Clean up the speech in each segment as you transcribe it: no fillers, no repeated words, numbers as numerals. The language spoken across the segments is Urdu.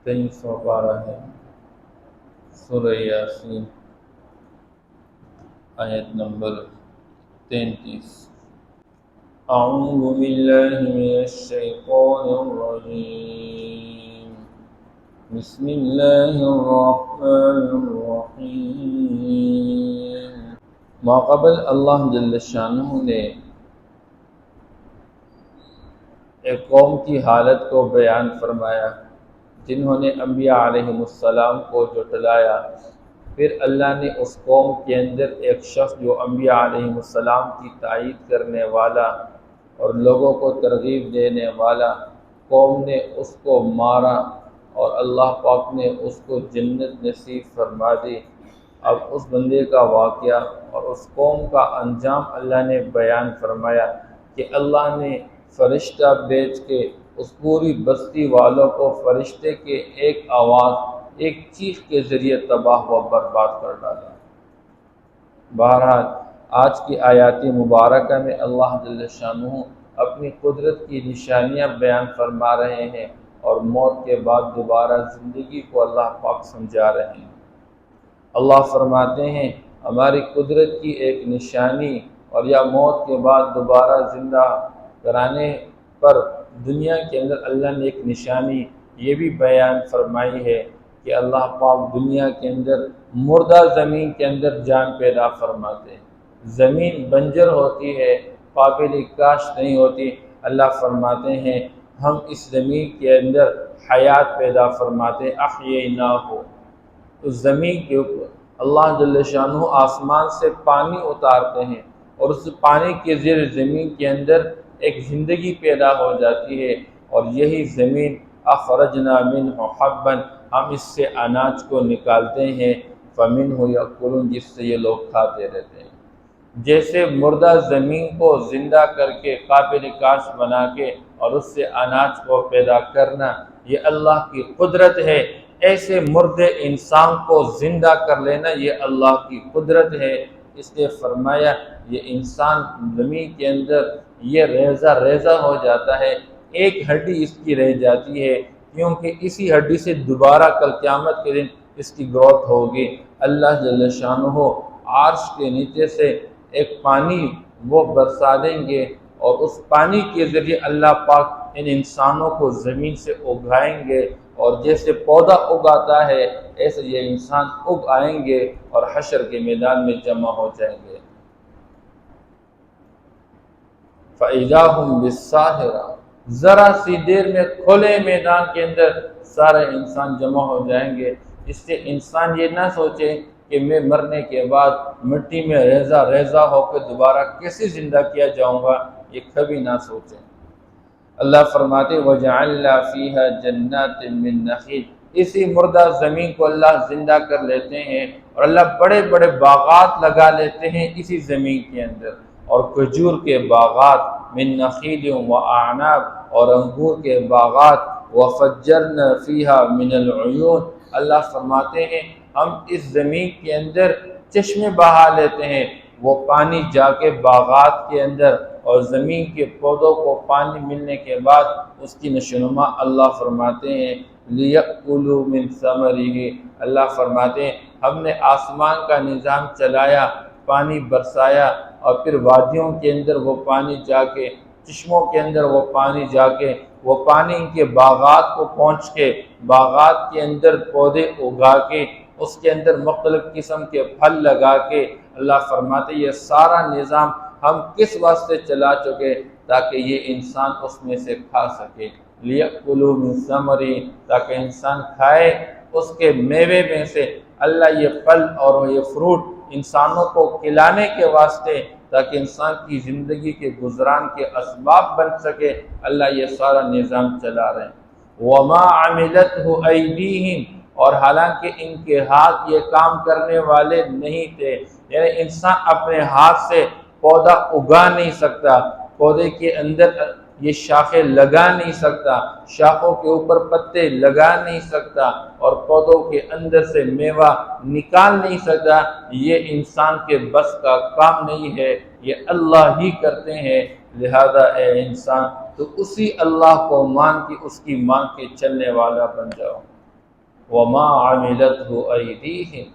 2312 ہے سورہ یاسین آیت نمبر 33۔ اعوذ باللہ من الشیطان الرجیم، بسم اللہ الرحمن الرحیم۔ ماقبل اللہ جل شانہ نے ایک قوم کی حالت کو بیان فرمایا جنہوں نے انبیاء علیہم السلام کو جھٹلایا۔ پھر اللہ نے اس قوم کے اندر ایک شخص جو انبیاء علیہم السلام کی تائید کرنے والا اور لوگوں کو ترغیب دینے والا، قوم نے اس کو مارا اور اللہ پاک نے اس کو جنت نصیب فرما دی۔ اب اس بندے کا واقعہ اور اس قوم کا انجام اللہ نے بیان فرمایا کہ اللہ نے فرشتہ بھیج کے اس پوری بستی والوں کو فرشتے کے ایک آواز، ایک چیخ کے ذریعے تباہ و برباد کر ڈالا۔ بہرحال آج کی آیات مبارکہ میں اللہ جل شانہ اپنی قدرت کی نشانیاں بیان فرما رہے ہیں اور موت کے بعد دوبارہ زندگی کو اللہ پاک سمجھا رہے ہیں۔ اللہ فرماتے ہیں ہماری قدرت کی ایک نشانی اور یا موت کے بعد دوبارہ زندہ کرانے پر دنیا کے اندر اللہ نے ایک نشانی یہ بھی بیان فرمائی ہے کہ اللہ پاک دنیا کے اندر مردہ زمین کے اندر جان پیدا فرماتے ہیں۔ زمین بنجر ہوتی ہے، قابل کاشت نہیں ہوتی، اللہ فرماتے ہیں ہم اس زمین کے اندر حیات پیدا فرماتے، احییناہ، اس زمین کے اوپر اللہ جل شانہ آسمان سے پانی اتارتے ہیں اور اس پانی کے زیر زمین کے اندر ایک زندگی پیدا ہو جاتی ہے، اور یہی زمین اخرجنا منہ حبا، ہم اس سے اناج کو نکالتے ہیں، فمنہ یأکلون، جس سے یہ لوگ کھاتے رہتے ہیں۔ جیسے مردہ زمین کو زندہ کر کے قابل کاشت بنا کے اور اس سے اناج کو پیدا کرنا یہ اللہ کی قدرت ہے، ایسے مردے انسان کو زندہ کر لینا یہ اللہ کی قدرت ہے۔ اس نے فرمایا یہ انسان زمین کے اندر یہ ریزہ ریزہ ہو جاتا ہے، ایک ہڈی اس کی رہ جاتی ہے، کیونکہ اسی ہڈی سے دوبارہ کل قیامت کے دن اس کی گروتھ ہوگی۔ اللہ جل شانہ عرش کے نیچے سے ایک پانی وہ برسا دیں گے اور اس پانی کے ذریعے اللہ پاک ان انسانوں کو زمین سے اگائیں گے، اور جیسے پودا اگاتا ہے ایسے یہ انسان اگ آئیں گے اور حشر کے میدان میں جمع ہو جائیں گے۔ فَإِذَا هُمْ بِالسَّاهِرَةِ، ذرا سی دیر میں کھلے میدان کے اندر سارے انسان جمع ہو جائیں گے۔ اس سے انسان یہ نہ سوچے کہ میں مرنے کے بعد مٹی میں ریزہ ریزہ ہو کے دوبارہ کیسے زندہ کیا جاؤں گا، یہ کبھی نہ سوچیں۔ اللہ فرماتے وَجَعَلْنَا فِيهَا جَنَّاتٍ مِّن نَخِيلٍ، اسی مردہ زمین کو اللہ زندہ کر لیتے ہیں اور اللہ بڑے بڑے باغات لگا لیتے ہیں اسی زمین کے اندر، اور کھجور کے باغات، من نخیل و اعناب، اور انگور کے باغات، وَفَجَّرْنَا فِيهَا مِنَ الْعُيُونِ، اللہ فرماتے ہیں ہم اس زمین کے اندر چشمے بہا لیتے ہیں، وہ پانی جا کے باغات کے اندر اور زمین کے پودوں کو پانی ملنے کے بعد اس کی نشوونما اللہ فرماتے ہیں لِيَأْكُلُوا مِن ثَمَرِهِ، اللہ فرماتے ہیں ہم نے آسمان کا نظام چلایا، پانی برسایا، اور پھر وادیوں کے اندر وہ پانی جا کے، چشموں کے اندر وہ پانی جا کے، وہ پانی ان کے باغات کو پہنچ کے، باغات کے اندر پودے اگا کے، اس کے اندر مختلف قسم کے پھل لگا کے، اللہ فرماتے یہ سارا نظام ہم کس واسطے چلا چکے تاکہ یہ انسان اس میں سے کھا سکے، لِيَأْكُلُوا مِن ثَمَرِهِ، تاکہ انسان کھائے اس کے میوے میں سے۔ اللہ یہ پھل اور یہ فروٹ انسانوں کو کھلانے کے واسطے تاکہ انسان کی زندگی کے گزران کے اسباب بن سکے، اللہ یہ سارا نظام چلا رہے ہیں۔ وَمَا عَمِلَتْهُ أَيْدِيهِمْ، اور حالانکہ ان کے ہاتھ یہ کام کرنے والے نہیں تھے، یعنی انسان اپنے ہاتھ سے پودا اگا نہیں سکتا، پودے کے اندر یہ شاخیں لگا نہیں سکتا، شاخوں کے اوپر پتے لگا نہیں سکتا، اور پودوں کے اندر سے میوہ نکال نہیں سکتا، یہ انسان کے بس کا کام نہیں ہے، یہ اللہ ہی کرتے ہیں۔ لہذا اے انسان تو اسی اللہ کو مان کے اس کی مان کے چلنے والا بن جاؤ۔ وما عملته ایدیہم،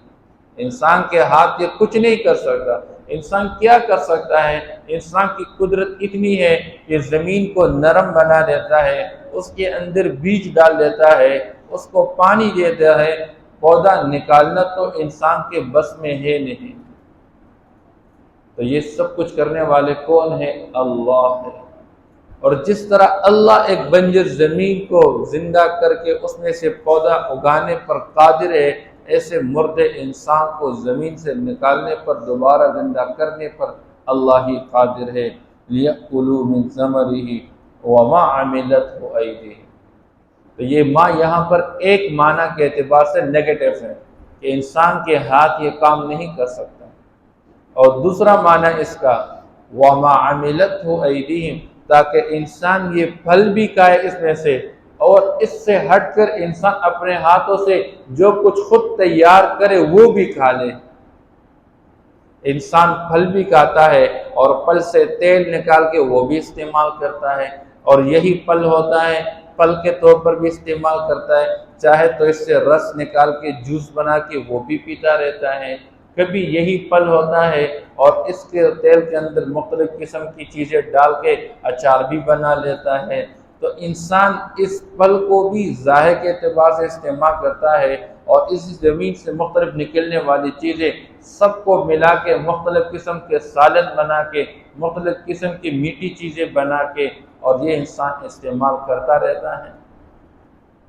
انسان کے ہاتھ یہ کچھ نہیں کر سکتا۔ انسان کیا کر سکتا ہے؟ انسان کی قدرت اتنی ہے کہ زمین کو نرم بنا دیتا ہے، اس کے اندر بیج ڈال دیتا ہے، اس کو پانی دیتا ہے، پودا نکالنا تو انسان کے بس میں ہے نہیں۔ تو یہ سب کچھ کرنے والے کون ہیں؟ اللہ ہے۔ اور جس طرح اللہ ایک بنجر زمین کو زندہ کر کے اس میں سے پودا اگانے پر قادر ہے، ایسے مردے انسان کو زمین سے نکالنے پر، دوبارہ زندہ کرنے پر اللہ ہی قادر ہے۔ لِيَأْكُلُوا مِن ثَمَرِهِ وَمَا عَمِلَتْهُ أَيْدِيهِمْ۔ تو یہ ماں یہاں پر ایک معنی کے اعتبار سے نیگیٹو ہے کہ انسان کے ہاتھ یہ کام نہیں کر سکتا، اور دوسرا معنی اس کا وَمَا عَمِلَتْهُ أَيْدِيهِمْ، تاکہ انسان یہ پھل بھی کھائے اس میں سے، اور اس سے ہٹ کر انسان اپنے ہاتھوں سے جو کچھ خود تیار کرے وہ بھی کھا لے۔ انسان پھل بھی کھاتا ہے اور پھل سے تیل نکال کے وہ بھی استعمال کرتا ہے، اور یہی پھل ہوتا ہے پھل کے طور پر بھی استعمال کرتا ہے، چاہے تو اس سے رس نکال کے جوس بنا کے وہ بھی پیتا رہتا ہے، کبھی یہی پھل ہوتا ہے اور اس کے تیل کے اندر مختلف قسم کی چیزیں ڈال کے اچار بھی بنا لیتا ہے۔ تو انسان اس پھل کو بھی ذائقے کے اعتبار سے استعمال کرتا ہے، اور اس زمین سے مختلف نکلنے والی چیزیں سب کو ملا کے مختلف قسم کے سالن بنا کے، مختلف قسم کی میٹھی چیزیں بنا کے، اور یہ انسان استعمال کرتا رہتا ہے۔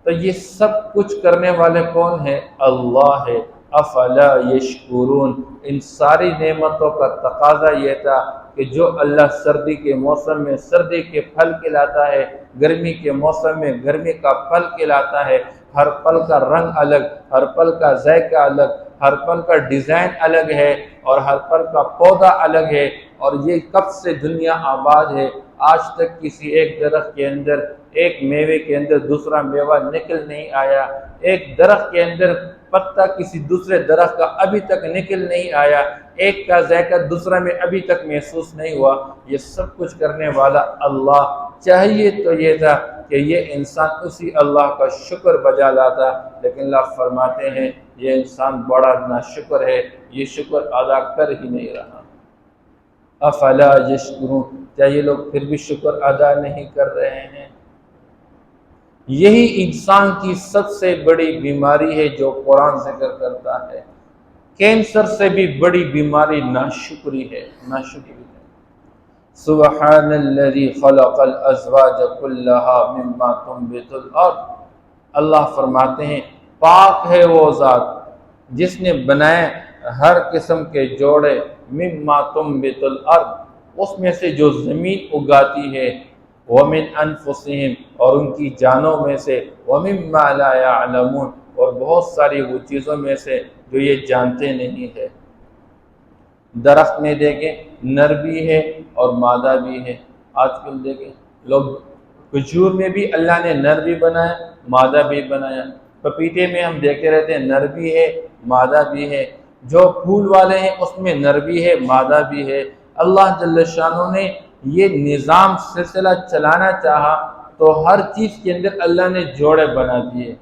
تو یہ سب کچھ کرنے والے کون ہیں؟ اللہ ہے۔ افلا یشکرون، ان ساری نعمتوں کا تقاضا یہ تھا کہ جو اللہ سردی کے موسم میں سردی کے پھل کھلاتا ہے، گرمی کے موسم میں گرمی کا پھل کھلاتا ہے، ہر پھل کا رنگ الگ، ہر پھل کا ذائقہ الگ، ہر پھل کا ڈیزائن الگ ہے، اور ہر پھل کا پودا الگ ہے، اور یہ کب سے دنیا آباد ہے، آج تک کسی ایک درخت کے اندر، ایک میوے کے اندر دوسرا میوہ نکل نہیں آیا، ایک درخت کے اندر پتا کسی دوسرے درخت کا ابھی تک نکل نہیں آیا، ایک کا ذائقہ دوسرا میں ابھی تک محسوس نہیں ہوا۔ یہ سب کچھ کرنے والا اللہ، چاہیے تو یہ تھا کہ یہ انسان اسی اللہ کا شکر بجا لاتا، لیکن اللہ فرماتے ہیں یہ انسان بڑا ناشکر ہے، یہ شکر ادا کر ہی نہیں رہا۔ افلا یشکرون، کیا یہ لوگ پھر بھی شکر ادا نہیں کر رہے ہیں؟ یہی انسان کی سب سے بڑی بیماری ہے جو قرآن ذکر کرتا ہے۔ کینسر سے بھی بڑی بیماری ناشکری ہے، ناشکری ہے۔ سبحان الذی خلق الازواج كلها مما تنبت الارض، اللہ فرماتے ہیں پاک ہے وہ ذات جس نے بنائے ہر قسم کے جوڑے، مما تنبت الارض، اس میں سے جو زمین اگاتی ہے، ومن انفسہم، اور ان کی جانوں میں سے، ومما لا يعلمون، اور بہت ساری وہ چیزوں میں سے جو یہ جانتے نہیں ہے۔ درخت میں دیکھیں نر بھی ہے اور مادہ بھی ہے، آج کل دیکھیں لوگ کھجور میں بھی اللہ نے نر بھی بنایا مادہ بھی بنایا، پپیتے میں ہم دیکھتے رہتے ہیں نر بھی ہے مادہ بھی ہے، جو پھول والے ہیں اس میں نر بھی ہے مادہ بھی ہے۔ اللہ جل شانہ نے یہ نظام سلسلہ چلانا چاہا تو ہر چیز کے اندر اللہ نے جوڑے بنا دیے،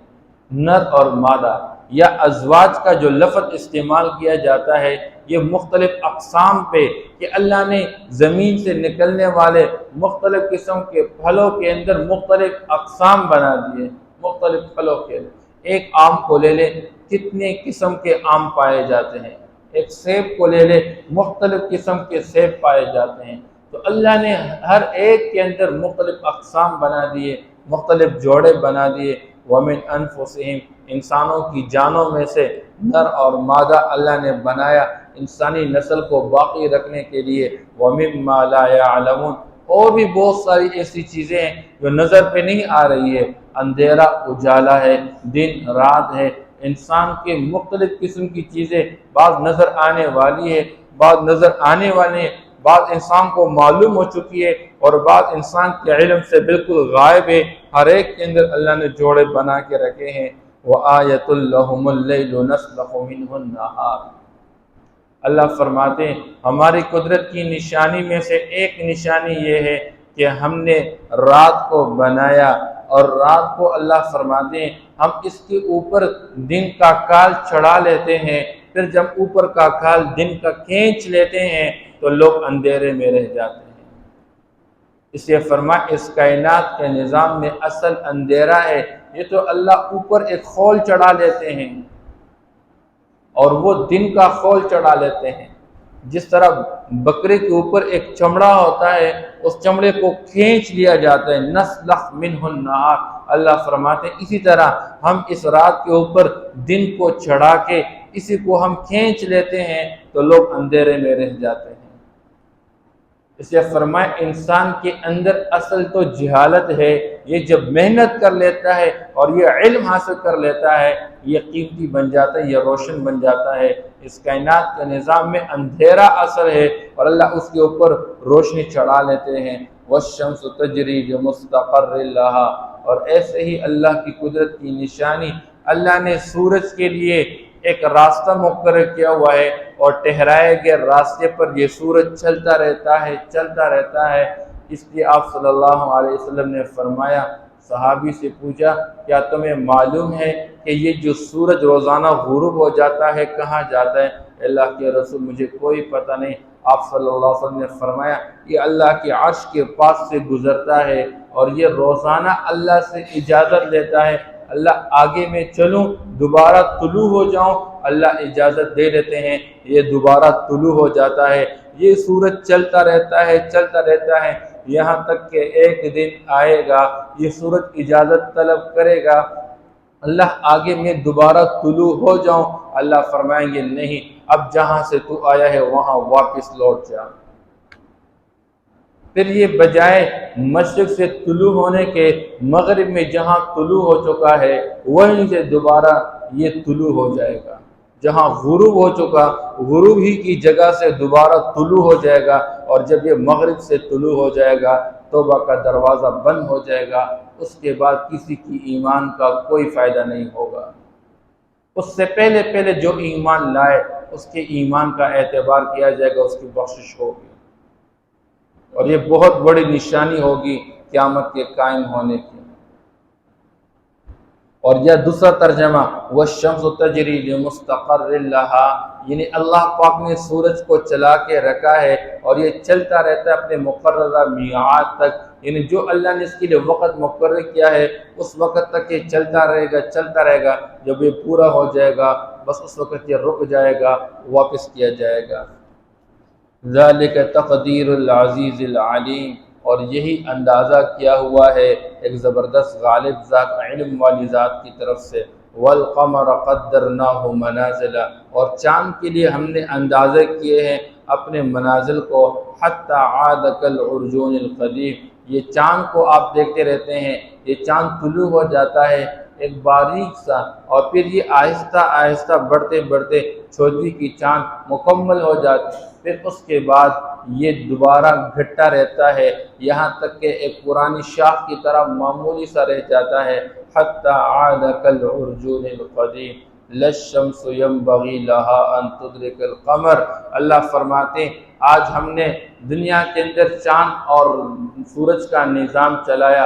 نر اور مادہ، یا ازواج کا جو لفظ استعمال کیا جاتا ہے یہ مختلف اقسام پہ، کہ اللہ نے زمین سے نکلنے والے مختلف قسم کے پھلوں کے اندر مختلف اقسام بنا دیے، مختلف پھلوں کے اندر۔ ایک آم کو لے لیں، کتنے قسم کے آم پائے جاتے ہیں، ایک سیب کو لے لیں، مختلف قسم کے سیب پائے جاتے ہیں۔ تو اللہ نے ہر ایک کے اندر مختلف اقسام بنا دیے، مختلف جوڑے بنا دیے۔ وَمِنْ أَنفُسِهِمْ، انسانوں کی جانوں میں سے نر اور مادہ اللہ نے بنایا انسانی نسل کو باقی رکھنے کے لیے۔ وَمِمَّا لَا يَعْلَمُونَ، اور بھی بہت ساری ایسی چیزیں ہیں جو نظر پہ نہیں آ رہی ہے، اندھیرا اجالا ہے، دن رات ہے، انسان کے مختلف قسم کی چیزیں، بعض نظر آنے والی ہے، بعض نظر آنے والے ہیں، بعض انسان کو معلوم ہو چکی ہے، اور بعض انسان کے علم سے بالکل غائب ہے۔ ہر ایک کے اندر اللہ نے جوڑے بنا کے رکھے ہیں۔ وَآیَةٌ لَهُمُ اللَّيْلُ نَسْلَخُ مِنْهُ النَّهَارَ، اللہ فرماتے ہیں ہماری قدرت کی نشانی میں سے ایک نشانی یہ ہے کہ ہم نے رات کو بنایا اور رات کو اللہ فرماتے ہیں ہم اس کے اوپر دن کا کال چڑھا لیتے ہیں، پھر جب اوپر کا کال دن کا کھینچ لیتے ہیں تو لوگ اندھیرے میں رہ جاتے ہیں۔ اس لیے فرمایا اس کائنات کے نظام میں اصل اندھیرا ہے، یہ تو اللہ اوپر ایک خول چڑھا لیتے ہیں اور وہ دن کا خول چڑھا لیتے ہیں۔ جس طرح بکرے کے اوپر ایک چمڑا ہوتا ہے، اس چمڑے کو کھینچ لیا جاتا ہے، نسلخ منہ النہار، اللہ فرماتے ہیں اسی طرح ہم اس رات کے اوپر دن کو چڑھا کے اسی کو ہم کھینچ لیتے ہیں تو لوگ اندھیرے میں رہ جاتے ہیں۔ اس لیے فرمایا انسان کے اندر اصل تو جہالت ہے، یہ جب محنت کر لیتا ہے اور یہ علم حاصل کر لیتا ہے یہ قیمتی بن جاتا ہے، یہ روشن بن جاتا ہے۔ اس کائنات کے نظام میں اندھیرا اثر ہے اور اللہ اس کے اوپر روشنی چڑھا لیتے ہیں۔ والشمس تجری لمستقر لہا، اور ایسے ہی اللہ کی قدرت کی نشانی، اللہ نے سورج کے لیے ایک راستہ مقرر کیا ہوا ہے اور ٹھہرائے گئے راستے پر یہ سورج چلتا رہتا ہے چلتا رہتا ہے۔ اس لیے آپ صلی اللہ علیہ وسلم نے فرمایا، صحابی سے پوچھا کیا تمہیں معلوم ہے کہ یہ جو سورج روزانہ غروب ہو جاتا ہے کہاں جاتا ہے؟ اللہ کے رسول مجھے کوئی پتہ نہیں۔ آپ صلی اللہ علیہ وسلم نے فرمایا یہ اللہ کے عرش کے پاس سے گزرتا ہے اور یہ روزانہ اللہ سے اجازت لیتا ہے، اللہ آگے میں چلوں دوبارہ طلوع ہو جاؤں، اللہ اجازت دے دیتے ہیں، یہ دوبارہ طلوع ہو جاتا ہے۔ یہ سورج چلتا رہتا ہے چلتا رہتا ہے یہاں تک کہ ایک دن آئے گا یہ سورج اجازت طلب کرے گا، اللہ آگے میں دوبارہ طلوع ہو جاؤں، اللہ فرمائیں گے نہیں، اب جہاں سے تو آیا ہے وہاں واپس لوٹ جا۔ پھر یہ بجائے مشرق سے طلوع ہونے کے مغرب میں جہاں طلوع ہو چکا ہے وہیں سے دوبارہ یہ طلوع ہو جائے گا، جہاں غروب ہو چکا غروب ہی کی جگہ سے دوبارہ طلوع ہو جائے گا، اور جب یہ مغرب سے طلوع ہو جائے گا توبہ کا دروازہ بند ہو جائے گا، اس کے بعد کسی کی ایمان کا کوئی فائدہ نہیں ہوگا۔ اس سے پہلے جو ایمان لائے اس کے ایمان کا اعتبار کیا جائے گا، اس کی بخشش ہوگی، اور یہ بہت بڑی نشانی ہوگی قیامت کے قائم ہونے کی۔ اور یہ دوسرا ترجمہ والشمس تجری لمستقر لہا، یعنی اللہ پاک نے سورج کو چلا کے رکھا ہے اور یہ چلتا رہتا ہے اپنے مقررہ میعاد تک، یعنی جو اللہ نے اس کے لیے وقت مقرر کیا ہے اس وقت تک یہ چلتا رہے گا، جب یہ پورا ہو جائے گا بس اس وقت یہ رک جائے گا، واپس کیا جائے گا۔ ذالک تقدیر العزیز العلیم، اور یہی اندازہ کیا ہوا ہے ایک زبردست غالب ذات علم والی ذات کی طرف سے۔ والقمر قدرناہ منازل، اور چاند کے لیے ہم نے اندازے کیے ہیں اپنے منازل کو، حتی عاد کالعرجون القدیم، یہ چاند کو آپ دیکھتے رہتے ہیں، یہ چاند طلوع ہو جاتا ہے ایک باریک سا، اور پھر یہ آہستہ آہستہ بڑھتے بڑھتے چودھری کی چاند مکمل ہو جاتی، پھر اس کے بعد یہ دوبارہ گھٹتا رہتا ہے یہاں تک کہ ایک پرانی شاخ کی طرح معمولی سا رہ جاتا ہے۔ حتی عاد کالعرجون القدیم لا الشمس ينبغي لها ان تدرك القمر، اللہ فرماتے ہیں آج ہم نے دنیا کے اندر چاند اور سورج کا نظام چلایا،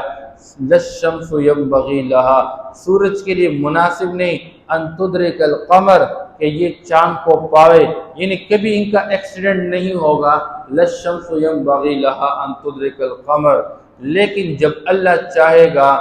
لا الشمس ينبغي لها، سورج کے لیے مناسب نہیں، ان تدرك القمر، کہ یہ چاند کو پاوے، یعنی کبھی ان کا ایکسیڈنٹ نہیں ہوگا، لا الشمس ينبغي لها ان تدرك القمر، لیکن جب اللہ چاہے گا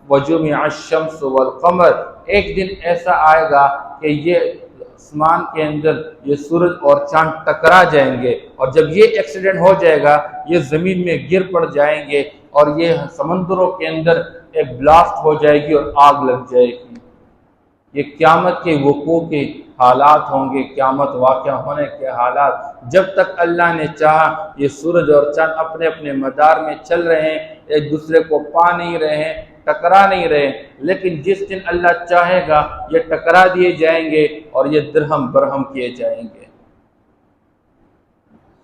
وجمع الشمس والقمر، ایک دن ایسا آئے گا کہ یہ آسمان کے اندر یہ سورج اور چاند ٹکرا جائیں گے، اور جب یہ ایکسیڈنٹ ہو جائے گا یہ زمین میں گر پڑ جائیں گے اور یہ سمندروں کے اندر ایک بلاسٹ ہو جائے گی اور آگ لگ جائے گی۔ یہ قیامت کے وقوع کے حالات ہوں گے، قیامت واقع ہونے کے حالات۔ جب تک اللہ نے چاہا یہ سورج اور چاند اپنے اپنے مدار میں چل رہے ہیں، ایک دوسرے کو پا نہیں رہے ہیں، ٹکرا نہیں رہے، لیکن جس دن اللہ چاہے گا یہ ٹکرا دیے جائیں گے اور یہ درہم برہم کیے جائیں گے۔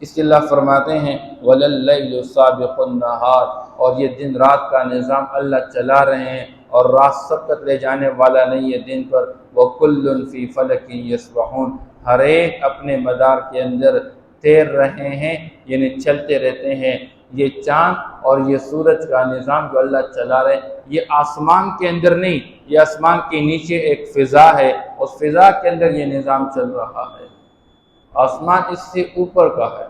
اس لیے اللہ فرماتے ہیں وَلَلَّيْلُ سَابِقُ النَّهَارِ، اور یہ دن رات کا نظام اللہ چلا رہے ہیں اور رات سبقت لے جانے والا نہیں ہے دن پر۔ وَكُلٌّ فِي فَلَكٍ يَسْبَحُونَ، ہر ایک اپنے مدار کے اندر تیر رہے ہیں، یعنی چلتے رہتے ہیں۔ یہ چاند اور یہ سورج کا نظام جو اللہ چلا رہے یہ آسمان کے اندر نہیں، یہ آسمان کے نیچے ایک فضا ہے، اس فضا کے اندر یہ نظام چل رہا ہے۔ آسمان اس سے اوپر کا ہے،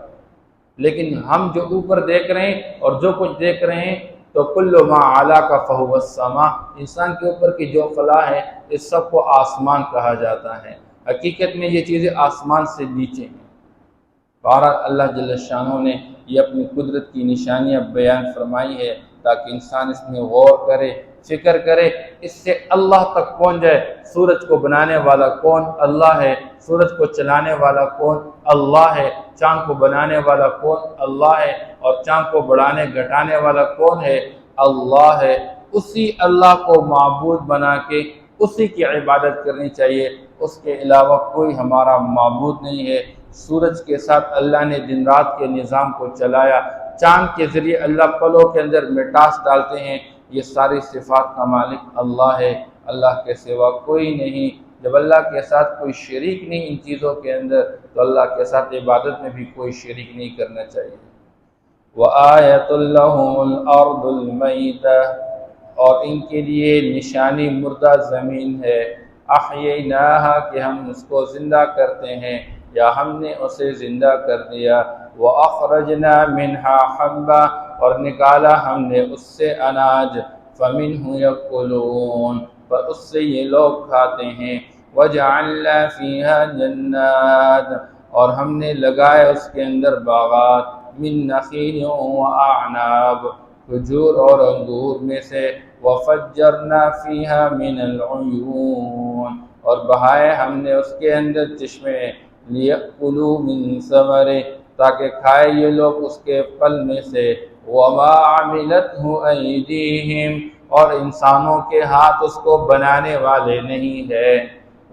لیکن ہم جو اوپر دیکھ رہے ہیں اور جو کچھ دیکھ رہے ہیں تو کل ما اعلیٰ کا فہو السما، انسان کے اوپر کی جو خلا ہے اس سب کو آسمان کہا جاتا ہے۔ حقیقت میں یہ چیزیں آسمان سے نیچے ہیں۔ بہرحال اللہ جل شانہ نے یہ اپنی قدرت کی نشانیاں بیان فرمائی ہے تاکہ انسان اس میں غور کرے، فکر کرے، اس سے اللہ تک پہنچ جائے۔ سورج کو بنانے والا کون؟ اللہ ہے۔ سورج کو چلانے والا کون؟ اللہ ہے۔ چاند کو بنانے والا کون؟ اللہ ہے۔ اور چاند کو بڑھانے گھٹانے والا کون ہے؟ اللہ ہے۔ اسی اللہ کو معبود بنا کے اسی کی عبادت کرنی چاہیے، اس کے علاوہ کوئی ہمارا معبود نہیں ہے۔ سورج کے ساتھ اللہ نے دن رات کے نظام کو چلایا، چاند کے ذریعے اللہ پلوں کے اندر مٹاس ڈالتے ہیں۔ یہ ساری صفات کا مالک اللہ ہے، اللہ کے سوا کوئی نہیں۔ جب اللہ کے ساتھ کوئی شریک نہیں ان چیزوں کے اندر تو اللہ کے ساتھ عبادت میں بھی کوئی شریک نہیں کرنا چاہیے۔ وَآیَةٌ لَهُمُ الْأَرْضُ الْمَيْتَةُ، اور ان کے لیے نشانی مردہ زمین ہے۔ احییناہا، کہ ہم اس کو زندہ کرتے ہیں یا ہم نے اسے زندہ کر دیا۔ وَأَخْرَجْنَا مِنْهَا حَبًّا، اور نکالا ہم نے اس سے اناج۔ فَمِنْهُ يَأْكُلُونَ، پر اس سے یہ لوگ کھاتے ہیں۔ وَجَعَلْنَا فِيهَا جَنَّاتٍ، اور ہم نے لگائے اس کے اندر باغات۔ مِن نَخِيلٍ وَأَعْنَابٍ، کھجور اور انگور میں سے۔ وَفَجَّرْنَا فِيهَا مِنَ الْعُيُونِ، اور بہائے ہم نے اس کے اندر چشمے۔ لِيَأْكُلُوا مِن ثَمَرِهِ، تاکہ کھائے یہ لوگ اس کے پھل میں سے۔ وَمَا عَمِلَتْهُ أَيْدِيهِمْ، اور انسانوں کے ہاتھ اس کو بنانے والے نہیں ہے۔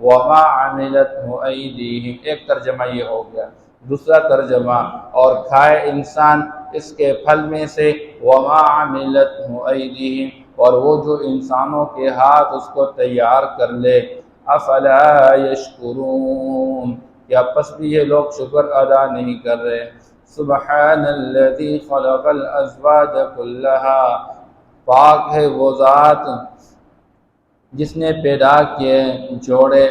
وَمَا عَمِلَتْهُ أَيْدِيهِمْ، ایک ترجمہ یہ ہو گیا۔ دوسرا ترجمہ، اور کھائے انسان اس کے پھل میں سے۔ وَمَا عَمِلَتْهُ أَيْدِيهِمْ، اور وہ جو انسانوں کے ہاتھ اس کو تیار کر لے۔ أَفَلَا يَشْكُرُونَ، کیا پس بھی یہ لوگ شکر ادا نہیں کر رہے؟ سبحان الذی خلق الازواج کلھا، پاک ہے وہ ذات جس نے پیدا کیے جوڑے،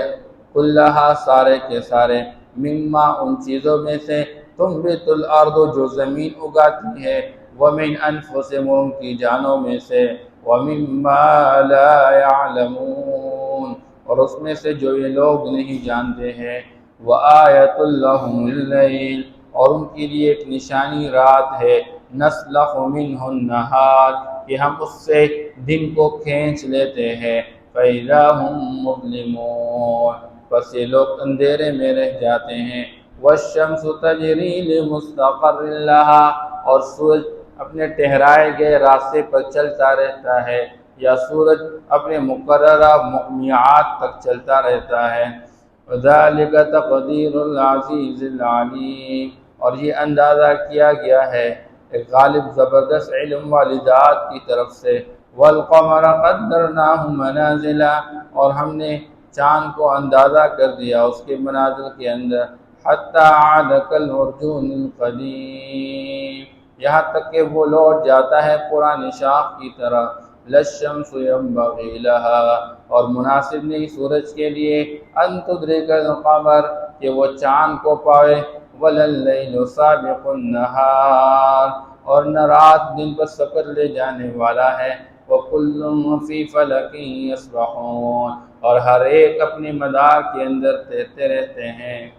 کلھا سارے کے سارے، مما ان چیزوں میں سے، تنبت الارض جو زمین اگاتی ہے، ومن انفسہم ان کی جانوں میں سے، ومما لا يعلمون اور اس میں سے جو یہ لوگ نہیں جانتے ہیں۔ وآیۃ لہم اللیل، اور ان کے لیے ایک نشانی رات ہے۔ نسلخ منہ النہار، کہ ہم اس سے دن کو کھینچ لیتے ہیں۔ فإذا هم مظلمون، پس یہ لوگ اندھیرے میں رہ جاتے ہیں۔ والشمس تجری لمستقر لہا، اور سورج اپنے ٹھہرائے گئے راستے پر چلتا رہتا ہے، یا سورج اپنے مقررہ میعاد تک چلتا رہتا ہے۔ وَذَلِكَ تَقْدِيرُ الْعَزِيزِ الْعَلِيمِ، اور یہ اندازہ کیا گیا ہے ایک غالب زبردست علم والی ذات کی طرف سے۔ وَالْقَمَرَ قَدَّرْنَاهُ مَنَازِلَ، اور ہم نے چاند کو اندازہ کر دیا اس کے منازل کے اندر۔ حَتَّى عَادَ كَالْعُرْجُونِ الْقَدِيمِ، یہاں تک کہ وہ لوٹ جاتا ہے پرانی شاخ کی طرح۔ لَلشَّمْسُ يَنبَغِي لَهَا، اور مناسب نہیں سورج کے لیے، أَن تُدْرِكَ الْقَمَرَ، کہ وہ چاند کو پائے۔ وَلَا اللَّيْلُ سَابِقُ النَّهَارِ، اور نہ رات دن پر سبقت لے جانے والا ہے۔ وَكُلٌّ فِي فَلَكٍ يَسْبَحُونَ، اور ہر ایک اپنے مدار کے اندر تیرتے رہتے ہیں۔